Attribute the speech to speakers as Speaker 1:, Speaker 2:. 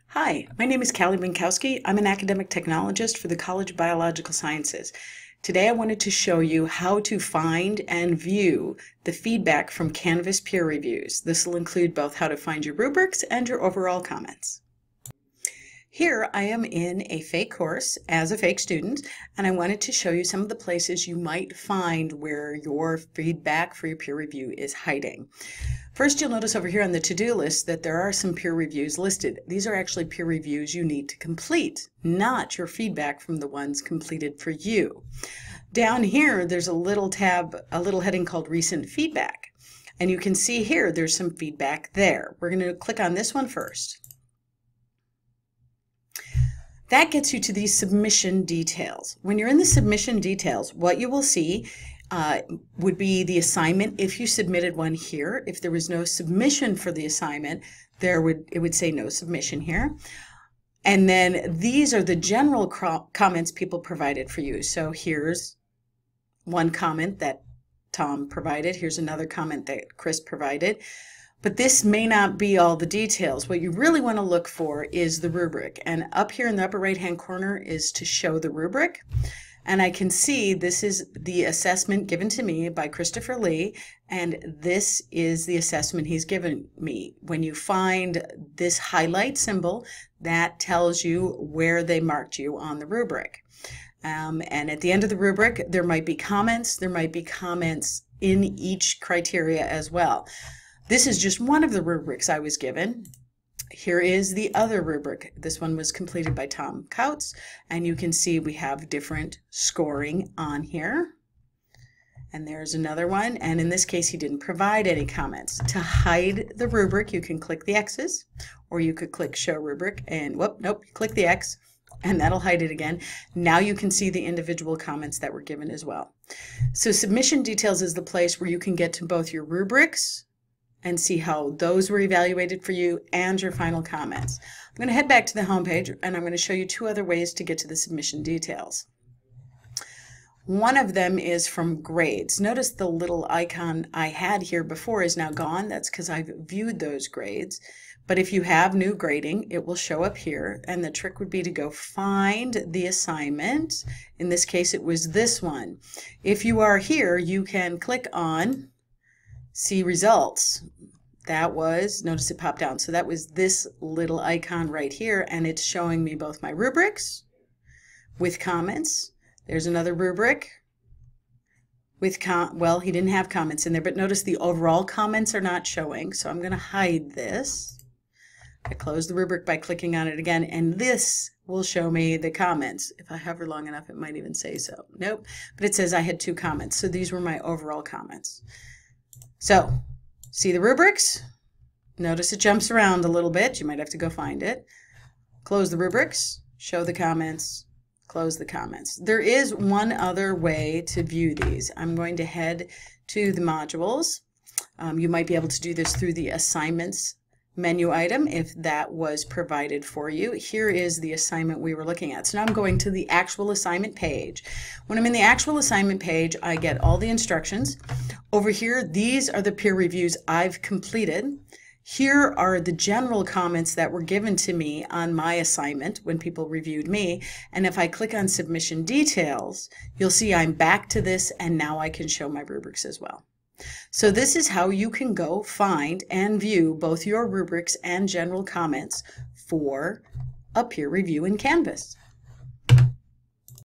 Speaker 1: Hi, my name is Callie Winkowski. I'm an academic technologist for the College of Biological Sciences. Today I wanted to show you how to find and view the feedback from Canvas peer reviews. This will include both how to find your rubrics and your overall comments. Here I am in a fake course as a fake student, and I wanted to show you some of the places you might find where your feedback for your peer review is hiding. First, you'll notice over here on the to-do list that there are some peer reviews listed. These are actually peer reviews you need to complete, not your feedback from the ones completed for you. Down here, there's a little tab, a little heading called Recent Feedback. And you can see here, there's some feedback there. We're going to click on this one first. That gets you to these submission details. When you're in the submission details, what you will see would be the assignment if you submitted one here. If there was no submission for the assignment, it would say no submission here. And then these are the general comments people provided for you. So here's one comment that Tom provided. Here's another comment that Chris provided. But this may not be all the details. What you really want to look for is the rubric. And up here in the upper right-hand corner is to show the rubric. And I can see this is the assessment given to me by Christopher Lee, and this is the assessment he's given me. When you find this highlight symbol, that tells you where they marked you on the rubric. And at the end of the rubric, there might be comments. There might be comments in each criteria as well. This is just one of the rubrics I was given. Here is the other rubric. This one was completed by Tom Kautz, and you can see we have different scoring on here. And there's another one, and in this case he didn't provide any comments. To hide the rubric, you can click the X's, or you could click Show Rubric, and nope, click the X, and that'll hide it again. Now you can see the individual comments that were given as well. So submission details is the place where you can get to both your rubrics and see how those were evaluated for you and your final comments. I'm going to head back to the home page, and I'm going to show you two other ways to get to the submission details. One of them is from grades. Notice the little icon I had here before is now gone. That's because I've viewed those grades. But if you have new grading, it will show up here, and the trick would be to go find the assignment. In this case, it was this one. If you are here, you can click on See Results. That was, notice it popped down. So that was this little icon right here, and it's showing me both my rubrics with comments. There's another rubric with well, he didn't have comments in there, but notice the overall comments are not showing. So I'm going to hide this. I close the rubric by clicking on it again, and this will show me the comments. If I hover long enough, it might even say so. Nope, but it says I had 2 comments. So these were my overall comments. So, see the rubrics? Notice it jumps around a little bit. You might have to go find it. Close the rubrics, show the comments, close the comments. There is one other way to view these. I'm going to head to the modules. You might be able to do this through the assignments menu item if that was provided for you. Here is the assignment we were looking at. So now I'm going to the actual assignment page. When I'm in the actual assignment page, I get all the instructions. Over here, these are the peer reviews I've completed. Here are the general comments that were given to me on my assignment when people reviewed me. And if I click on Submission Details, you'll see I'm back to this, and now I can show my rubrics as well. So this is how you can go find and view both your rubrics and general comments for a peer review in Canvas.